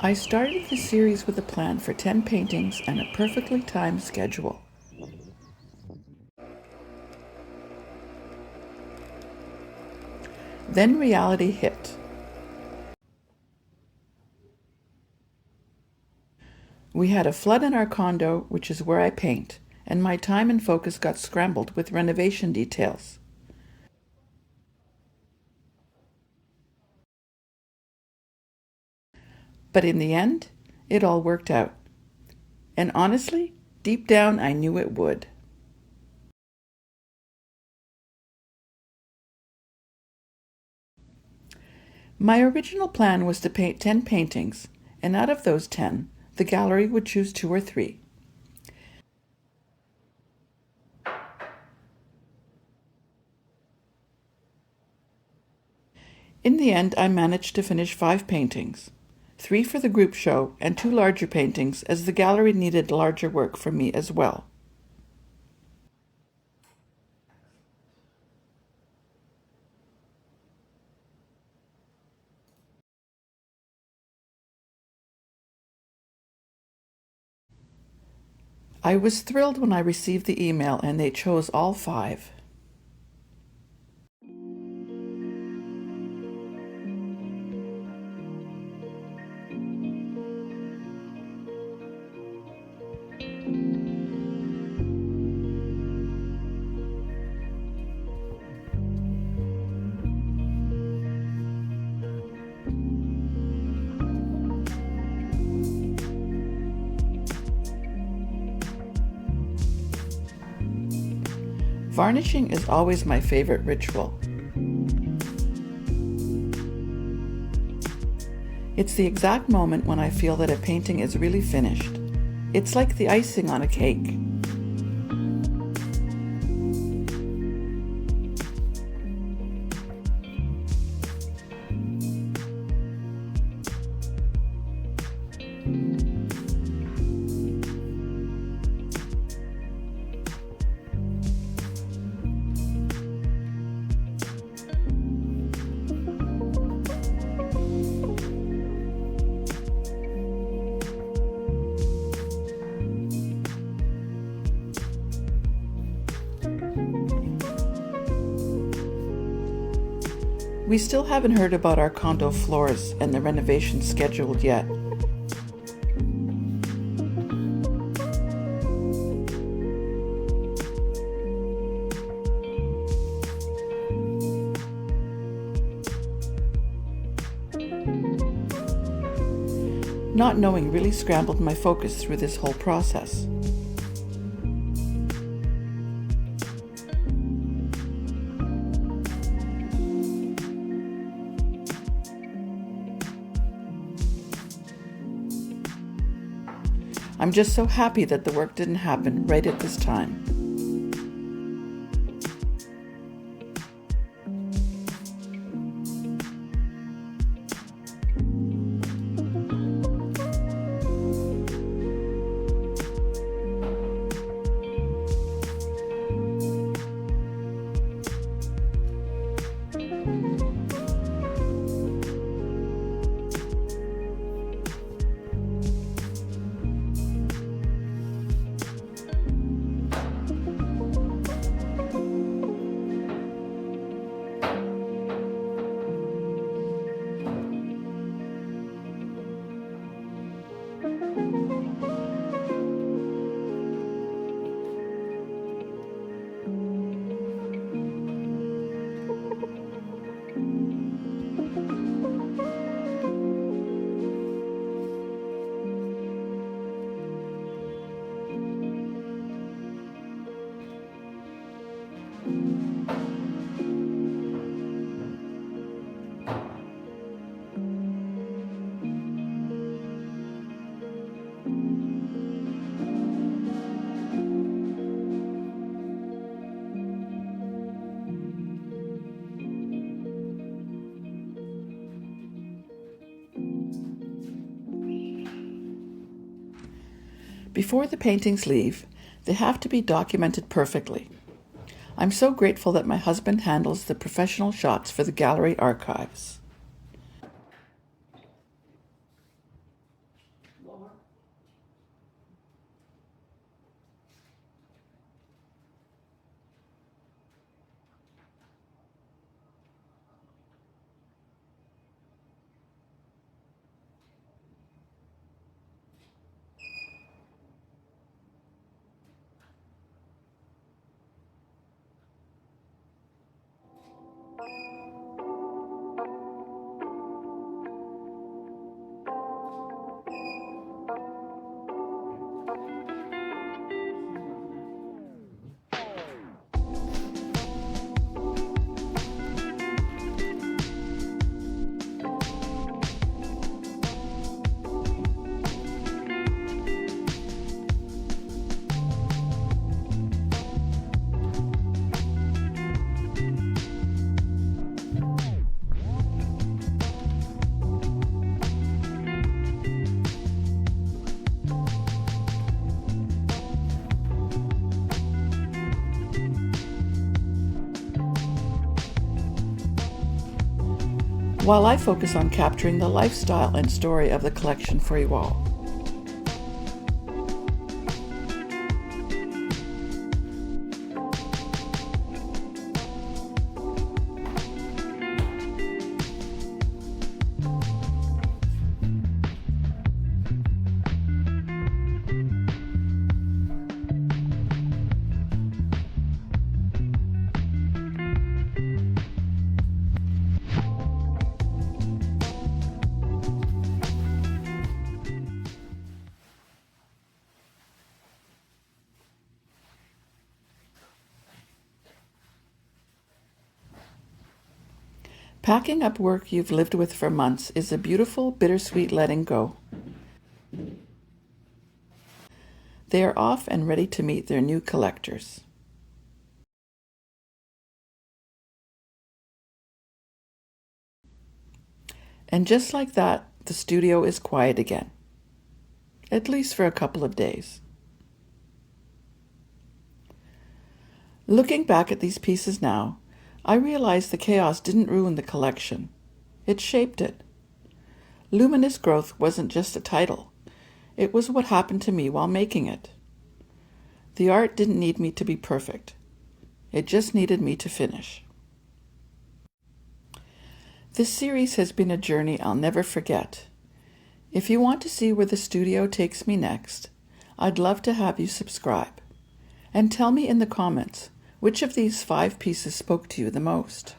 I started the series with a plan for 10 paintings and a perfectly timed schedule. Then reality hit. We had a flood in our condo, which is where I paint, and my time and focus got scrambled with renovation details. But in the end, it all worked out. And honestly, deep down, I knew it would. My original plan was to paint 10 paintings, and out of those 10, the gallery would choose 2 or 3. In the end, I managed to finish 5 paintings, 3 for the group show and 2 larger paintings as the gallery needed larger work from me as well. I was thrilled when I received the email and they chose all 5. Varnishing is always my favorite ritual. It's the exact moment when I feel that a painting is really finished. It's like the icing on a cake. We still haven't heard about our condo floors and the renovation scheduled yet. Not knowing really scrambled my focus through this whole process. I'm just so happy that the work didn't happen right at this time. Before the paintings leave, they have to be documented perfectly. I'm so grateful that my husband handles the professional shots for the gallery archives. while I focus on capturing the lifestyle and story of the collection for you all. Packing up work you've lived with for months is a beautiful, bittersweet letting go. They are off and ready to meet their new collectors. And just like that, the studio is quiet again. At least for a couple of days. Looking back at these pieces now, I realize the chaos didn't ruin the collection. It shaped it. Luminous Growth wasn't just a title. It was what happened to me while making it. The art didn't need me to be perfect. It just needed me to finish. This series has been a journey I'll never forget. If you want to see where the studio takes me next, I'd love to have you subscribe. And tell me in the comments which of these 5 pieces spoke to you the most.